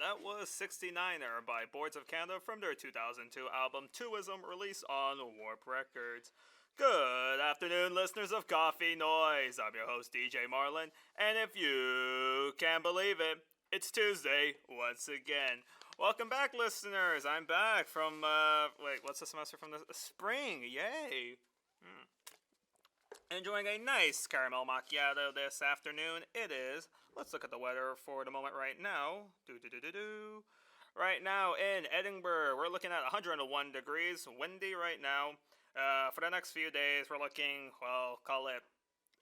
that was 69er by Boards of Canada from their 2002 album Twoism, released on Warp Records. Good afternoon, listeners of Coffee Noise. I'm your host, DJ Marlin, and if you can believe it, it's Tuesday once again. Welcome back, listeners. I'm back from, what's the semester from the spring? Yay! Enjoying a nice caramel macchiato this afternoon. It is. Let's look at the weather for the moment right now. Right now in Edinburgh, we're looking at 101 degrees, windy right now. For the next few days, we're looking, well, call it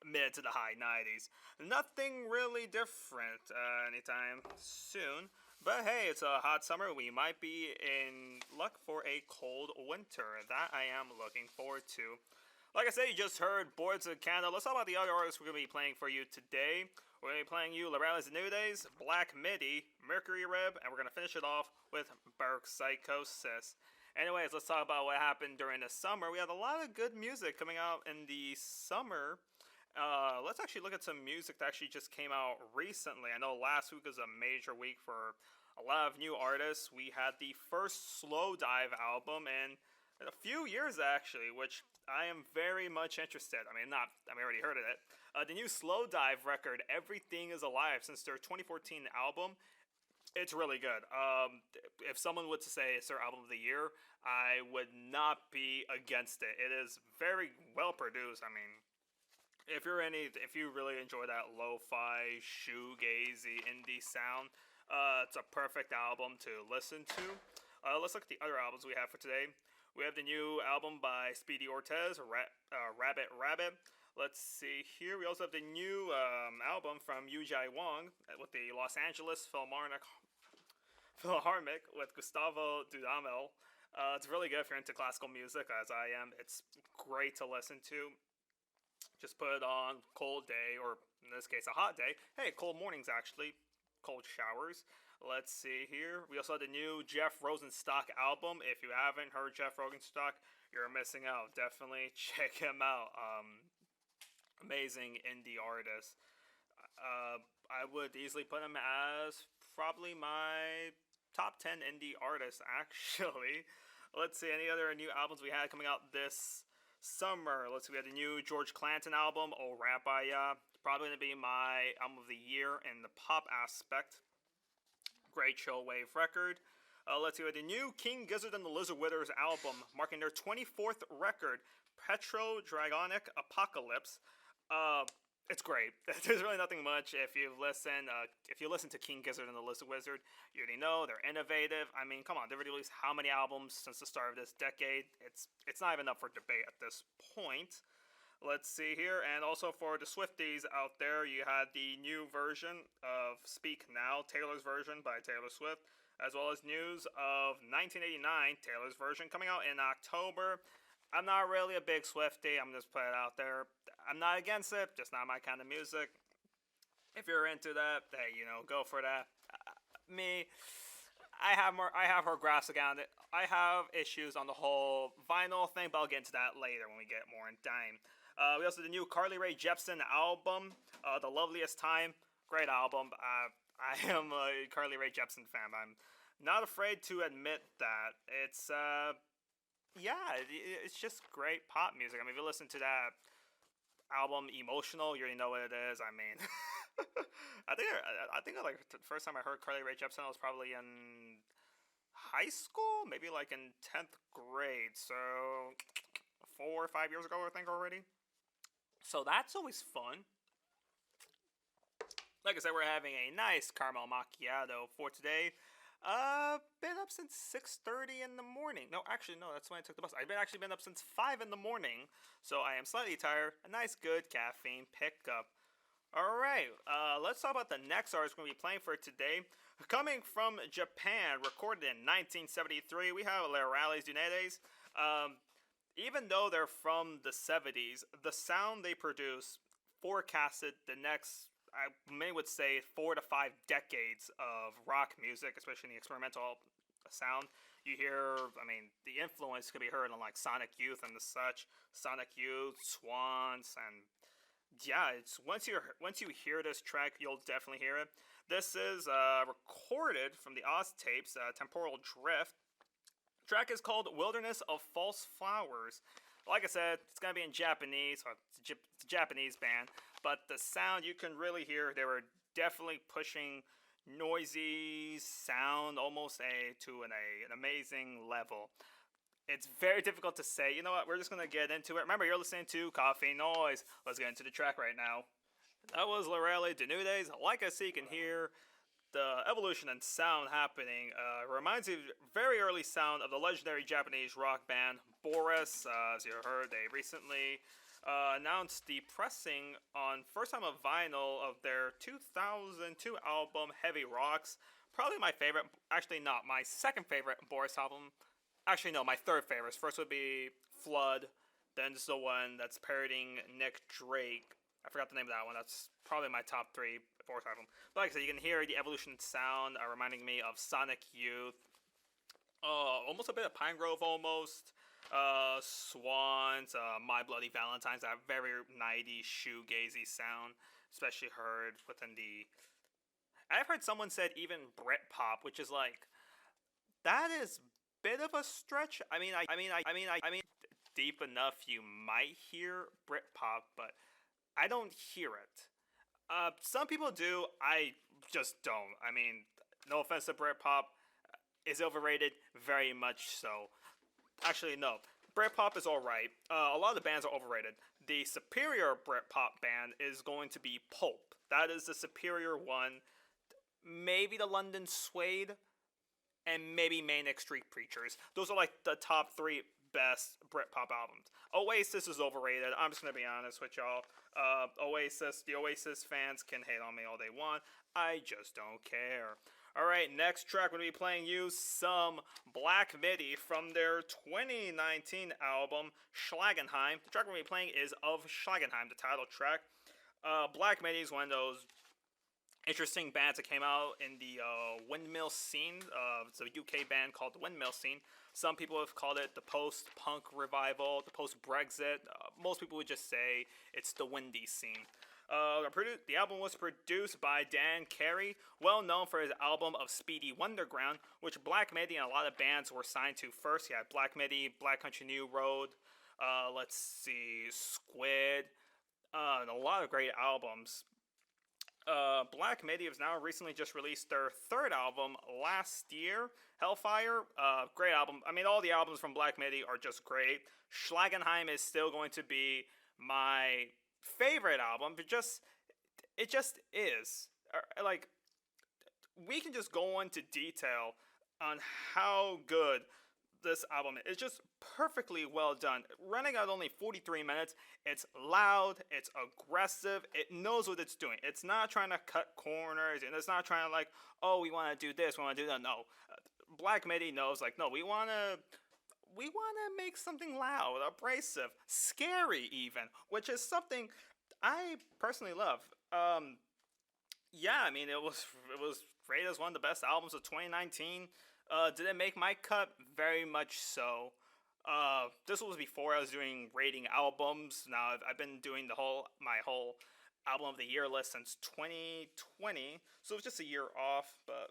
mid to the high 90s. Nothing really different anytime soon. But hey, it's a hot summer. We might be in luck for a cold winter. That I am looking forward to. Like I said, you just heard Boards of Canada. Let's talk about the other artists we're going to be playing for you today. We're going to be playing you Lorales and New Days, Black Midi, Mercury Rib, and we're going to finish it off with Baroque Psychosis. Anyways, let's talk about what happened during the summer. We had a lot of good music coming out in the summer. Let's actually look at some music that actually just came out recently. I know last week was a major week for a lot of new artists. We had the first Slow Dive album in a few years, actually, which I am very much interested. I already heard of it. The new Slow Dive record, Everything is Alive, since their 2014 album, it's really good. If someone were to say it's their album of the year, I would not be against it. It is very well produced. If you really enjoy that lo-fi, shoegazy, indie sound, it's a perfect album to listen to. Let's look at the other albums we have for today. We have the new album by Speedy Ortez, Rabbit Rabbit. Let's see here. We also have the new album from Yu-Jai Wong with the Los Angeles Philharmonic with Gustavo Dudamel. It's really good if you're into classical music, as I am. It's great to listen to. Just put it on cold day, or in this case, a hot day. Hey, cold mornings, actually. Cold showers. Let's see here. We also have the new Jeff Rosenstock album. If you haven't heard Jeff Rosenstock, you're missing out. Definitely check him out. Amazing indie artist. I would easily put him as probably my top 10 indie artists, actually. Let's see, any other new albums we had coming out this summer. Let's see, we had the new George Clanton album, Oh Rabbi. Probably going to be my album of the year in the pop aspect. Great chill wave record. Let's see, we had the new King Gizzard and the Lizard Withers album, marking their 24th record, Petro Dragonic Apocalypse. It's great. There's really nothing much. If you listen to King Gizzard and the Lizard Wizard, you already know they're innovative. Come on, they've already released how many albums since the start of this decade? It's not even up for debate at this point. Let's see here, and also for the Swifties out there, you had the new version of Speak Now, Taylor's version by Taylor Swift, as well as news of 1989, Taylor's version, coming out in October. I'm not really a big Swiftie, I'm just putting it out there. I'm not against it, just not my kind of music. If you're into that, hey, go for that. I have her grasp around it. I have issues on the whole vinyl thing, but I'll get into that later when we get more in time. We also have the new Carly Rae Jepsen album, The Loveliest Time. Great album. I am a Carly Rae Jepsen fan. I'm not afraid to admit that. It's just great pop music. If you listen to that album, Emotional, you already know what it is. I think the first time I heard Carly Rae Jepsen, I was probably in high school, maybe like in 10th grade. So 4 or 5 years ago, I think already. So that's always fun. Like I said, we're having a nice caramel macchiato for today. Been up since 6:30 in the morning. No, actually, no, that's when I took the bus. I've been up since 5 in the morning, so I am slightly tired. A nice, good caffeine pickup. Alright, let's talk about the next artist we're going to be playing for today. Coming from Japan, recorded in 1973, we have Lorales Dunedes. Even though they're from the 70s, the sound they produce forecasted the next, many would say, 4 to 5 decades of rock music, especially in the experimental sound. You hear, the influence could be heard on like Sonic Youth and the such. Sonic Youth, Swans, and yeah, it's once you hear this track, you'll definitely hear it. This is recorded from the Oz tapes, Temporal Drift. The track is called Wilderness of False Flowers. Like I said, it's going to be in Japanese, so it's a Japanese band, but the sound you can really hear, they were definitely pushing noisy sound almost an amazing level. It's very difficult to say. You know what? We're just going to get into it. Remember, you're listening to Coffee Noise. Let's get into the track right now. That was Lorelei Denudes. Like I see, you can hear the evolution and sound happening. Reminds you very early sound of the legendary Japanese rock band Boris. As you heard, they recently announced the pressing on first time of vinyl of their 2002 album Heavy Rocks. Probably my favorite, actually not my second favorite Boris album. Actually no, my third favorite. First would be Flood, then this is the one that's parodying Nick Drake. I forgot the name of that one. That's probably my top 3 Boris album. But like I said, you can hear the evolution sound reminding me of Sonic Youth. Almost a bit of Pine Grove almost. Swans, My Bloody Valentine's, that very 90s shoegazy sound, especially heard within the. I've heard someone said even Britpop, which is like, that is a bit of a stretch. I mean, deep enough you might hear Britpop, but I don't hear it. Some people do. I just don't. I mean, no offense to Britpop, is overrated, very much so. Actually, no. Britpop is alright. A lot of the bands are overrated. The superior Britpop band is going to be Pulp. That is the superior one. Maybe the London Suede, and maybe Manic Street Preachers. Those are like the top 3 best Britpop albums. Oasis is overrated. I'm just gonna be honest with y'all. The Oasis fans can hate on me all they want. I just don't care. Alright, next track we're gonna be playing you some Black Midi from their 2019 album Schlagenheim. The track we're gonna be playing is Of Schlagenheim, the title track. Black Midi is one of those interesting bands that came out in the windmill scene. It's a UK band called the Windmill Scene. Some people have called it the post-punk revival, the post-Brexit. Most people would just say it's the windy scene. The album was produced by Dan Carey, well known for his album of Speedy Wonderground, which Black Midi and a lot of bands were signed to first. You had Black Midi, Black Country New Road, Squid, and a lot of great albums. Black Midi has now recently just released their 3rd album last year, Hellfire. Great album. I mean, all the albums from Black Midi are just great. Schlagenheim is still going to be my favorite album, but it just is. Like, we can just go into detail on how good this album is. It's just perfectly well done. Running at only 43 minutes, it's loud, it's aggressive, it knows what it's doing. It's not trying to cut corners, and it's not trying to like, oh, we want to do this, we want to do that. No. Black Midi knows, like, no, we want to make something loud, abrasive, scary even, which is something I personally love. Yeah, I mean, it was rated as one of the best albums of 2019. Did it make my cut? Very much so. This was before I was doing rating albums. Now I've been doing my whole album of the year list since 2020, so it was just a year off. But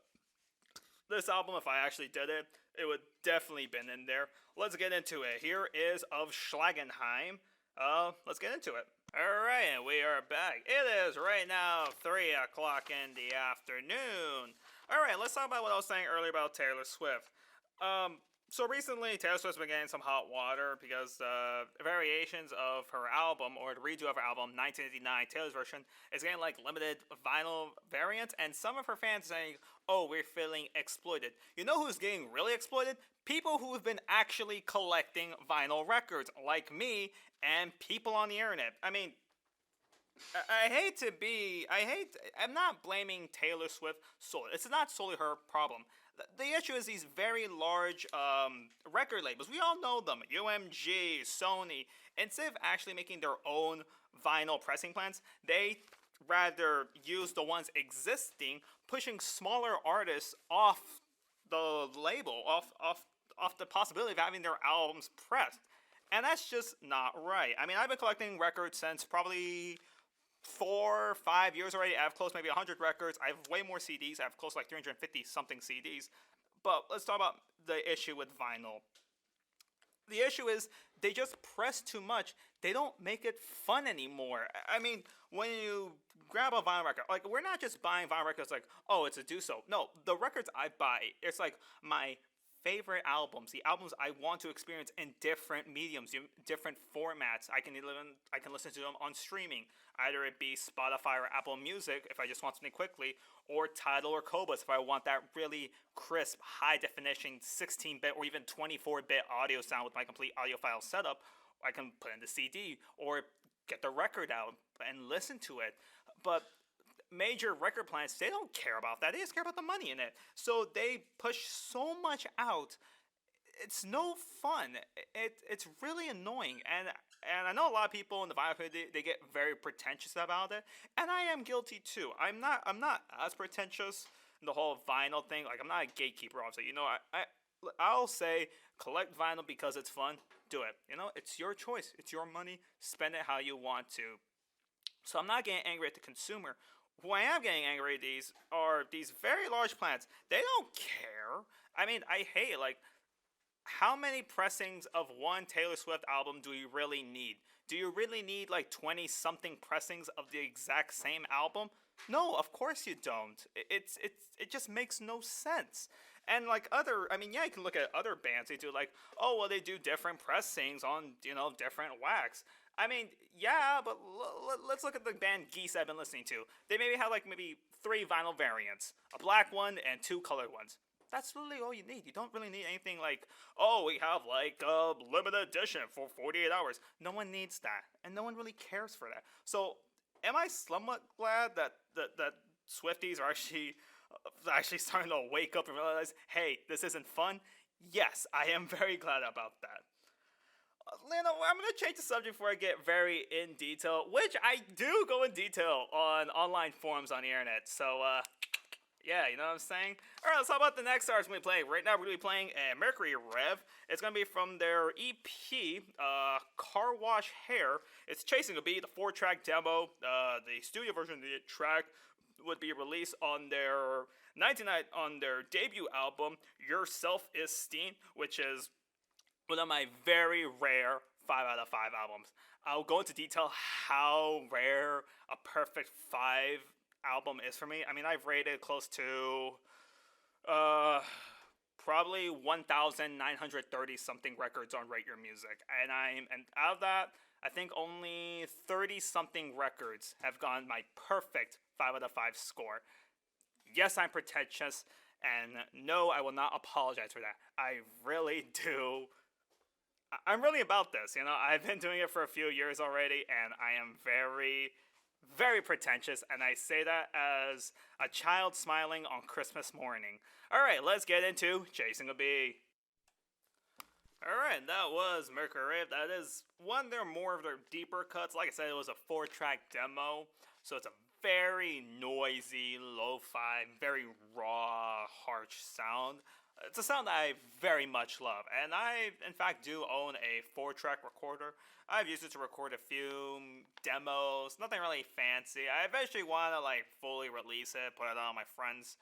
this album, if I actually did it, it would definitely been in there. Let's get into it. Here is Of Schlagenheim. Let's get into it. Alright, and we are back. It is right now 3 o'clock in the afternoon. Alright, let's talk about what I was saying earlier about Taylor Swift. So recently, Taylor Swift's been getting some hot water because variations of her album, or the redo of her album, 1989, Taylor's version, is getting like limited vinyl variants, and some of her fans are saying, oh, we're feeling exploited. You know who's getting really exploited? People who have been actually collecting vinyl records, like me, and people on the internet. I mean, I'm not blaming Taylor Swift solely. It's not solely her problem. The issue is these very large record labels. We all know them. UMG, Sony. Instead of actually making their own vinyl pressing plants, they rather use the ones existing, pushing smaller artists off the label, off the possibility of having their albums pressed. And that's just not right. I mean, I've been collecting records since probably 4 or 5 years already. I have close maybe 100 records. I have way more CDs. I have close like 350 something CDs. But let's talk about the issue with vinyl. The issue is they just press too much. They don't make it fun anymore. I mean, when you grab a vinyl record, like we're not just buying vinyl records like, oh, it's a do so. No, the records I buy, it's like my favorite albums, the albums I want to experience in different mediums, different formats. I can listen to them on streaming, either it be Spotify or Apple Music if I just want something quickly, or Tidal or Cobus if I want that really crisp, high definition 16-bit or even 24-bit audio sound with my complete audiophile setup. I can put in the CD or get the record out and listen to it. But major record plants, they don't care about that. They just care about the money in it. So they push so much out. It's no fun. It's really annoying. And I know a lot of people in the vinyl community, they get very pretentious about it, and I am guilty too. I'm not as pretentious in the whole vinyl thing. Like I'm not a gatekeeper. Obviously, I'll say collect vinyl because it's fun. Do it. It's your choice. It's your money. Spend it how you want to. So I'm not getting angry at the consumer. Who I am getting angry at these are these very large plants. They don't care. I mean, I hate like how many pressings of one Taylor Swift album do you really need? Do you really need like 20 something pressings of the exact same album? No, of course you don't. It just makes no sense. And like you can look at other bands. They do like, oh well, they do different pressings on different wax. I mean, yeah, but let's look at the band Geese I've been listening to. They maybe 3 vinyl variants, a black one and 2 colored ones. That's literally all you need. You don't really need anything like, oh, we have like a limited edition for 48 hours. No one needs that, and no one really cares for that. So, am I somewhat glad that Swifties are actually starting to wake up and realize, hey, this isn't fun? Yes, I am very glad about that. I'm going to change the subject before I get very in detail, which I do go in detail on online forums on the internet. So, yeah, you know what I'm saying? Alright, let's talk about the next artist we're going to be playing. Right now, we're going to be playing Mercury Rev. It's going to be from their EP, Car Wash Hair. It's Chasing a Bee, the 4-track demo. The studio version of the track would be released on their debut album, Your Self-Esteem, which is one of my very rare 5 out of 5 albums. I'll go into detail how rare a perfect 5 album is for me. I mean, I've rated close to probably 1,930 something records on Rate Your Music, and out of that, I think only 30 something records have gotten my perfect 5 out of 5 score. Yes, I'm pretentious, and no, I will not apologize for that. I really do. I'm really about this, I've been doing it for a few years already, and I am very, very pretentious, and I say that as a child smiling on Christmas morning. Alright, let's get into Chasing a Bee. Alright, that was Mercury Rev. That is more of their deeper cuts. Like I said, it was a 4-track demo, so it's a very noisy, lo-fi, very raw, harsh sound. It's a sound that I very much love, and I, in fact, do own a 4-track recorder. I've used it to record a few demos, nothing really fancy. I eventually want to, fully release it, put it on my friend's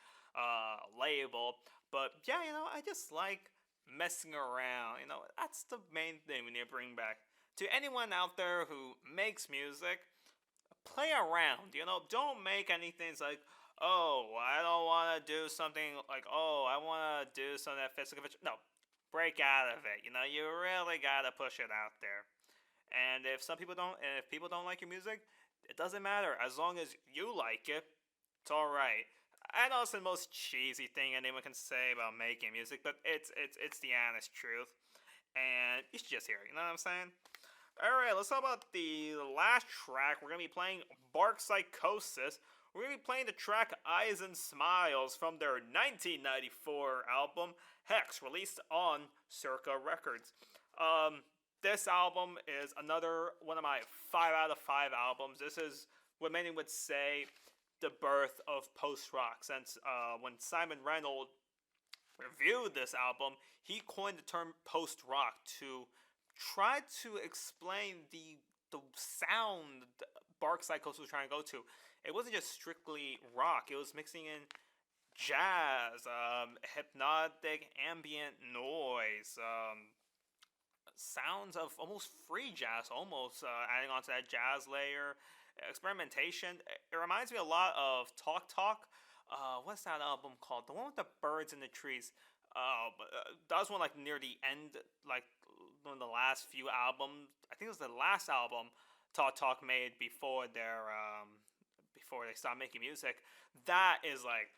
label, but yeah, I just like messing around, that's the main thing we need to bring back. To anyone out there who makes music, play around, don't make anything like, oh, I don't want to do something like, oh, I want to do something that fits the convention. No, break out of it. You really gotta push it out there. And if people don't like your music, it doesn't matter. As long as you like it, it's all right. I know it's the most cheesy thing anyone can say about making music, but it's the honest truth, and you should just hear it. You know what I'm saying? All right, let's talk about the last track. We're gonna be playing Bark Psychosis. We're going to be playing the track Eyes and Smiles from their 1994 album, Hex, released on Circa Records. This album is another one of my 5 out of 5 albums. This is what many would say the birth of post-rock, since when Simon Reynolds reviewed this album, he coined the term post-rock to try to explain the sound Bark Psychosis was trying to go to. It wasn't just strictly rock. It was mixing in jazz, hypnotic ambient noise, sounds of almost free jazz, almost adding onto that jazz layer, experimentation. It reminds me a lot of Talk Talk. What's that album called? The one with the birds in the trees. That was one like near the end, like one of the last few albums. I think it was the last album Talk Talk made before they stopped making music. That is like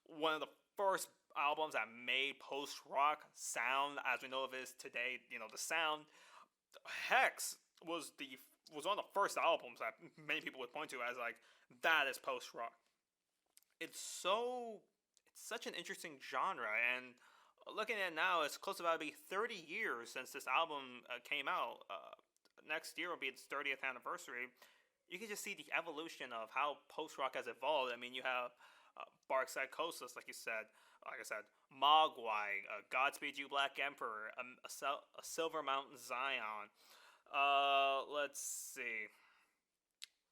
one of the first albums that made post rock sound as we know of it is today. You know, the sound. Hex was one of the first albums that many people would point to as like that is post rock. It's such an interesting genre, and looking at it now, it's close to about to be 30 years since this album came out. Next year will be its 30th anniversary. You can just see the evolution of how post rock has evolved. I mean, you have Bark Psychosis, like I said, Mogwai, Godspeed You Black Emperor, a Silver Mountain Zion. Let's see.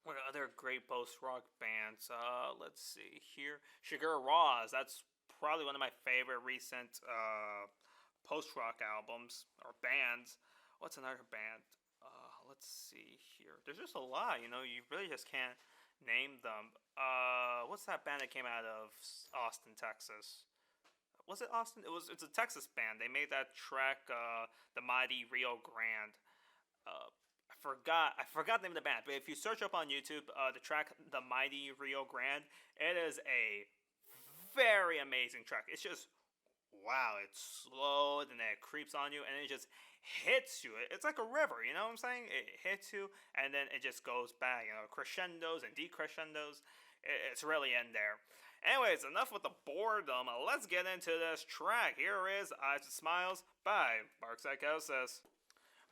What are other great post-rock bands? Let's see here. Sugar Raws. That's probably one of my favorite recent post-rock albums or bands. What's another band? Let's see here. There's just a lot. You know, you really just can't name them. What's that band that came out of Austin, Texas? Was it Austin? It's a Texas band. They made that track, "The Mighty Rio Grande." I forgot the name of the band, but if you search up on YouTube, the track "The Mighty Rio Grande," it is a very amazing track. It's just wow, it's slow, and then it creeps on you, and it just hits you. It's like a river, you know what I'm saying? It hits you, and then it just goes back, you know, crescendos and decrescendos. It's really in there. Anyways, enough with the boredom. Let's get into this track. Here is Eyes and Smiles by Bark Psychosis.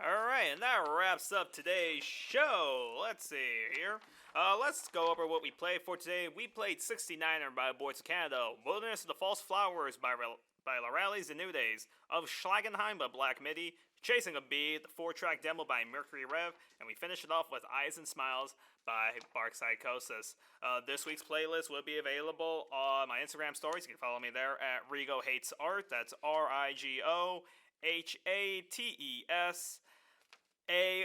Alright, and that wraps up today's show. Let's see here. Let's go over what we played for today. We played 69er by Boys of Canada, Wilderness of the False Flowers by Lorales and New Days, Of Schlagenheim by Black Midi, Chasing a Bee, the 4-track demo by Mercury Rev, and we finished it off with Eyes and Smiles by Bark Psychosis. This week's playlist will be available on my Instagram stories. You can follow me there at Rigo Hates Art. That's RIGOHATES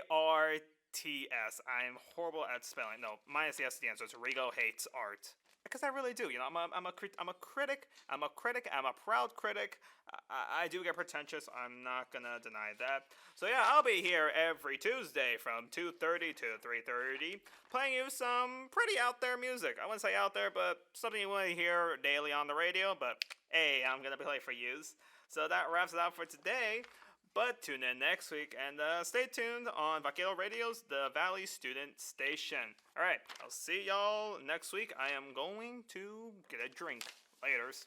ARTS. I am horrible at spelling. No, minus the S at the end, so it's Rigo Hates Art. Because I really do, you know. I'm a critic. I'm a proud critic. I do get pretentious. I'm not gonna deny that. So yeah, I'll be here every Tuesday from 2:30 to 3:30, playing you some pretty out there music. I wouldn't say out there, but something you want to hear daily on the radio. But hey, I'm gonna play for yous. So that wraps it up for today. But tune in next week and stay tuned on Vaquero Radio's The Valley Student Station. Alright, I'll see y'all next week. I am going to get a drink. Laters.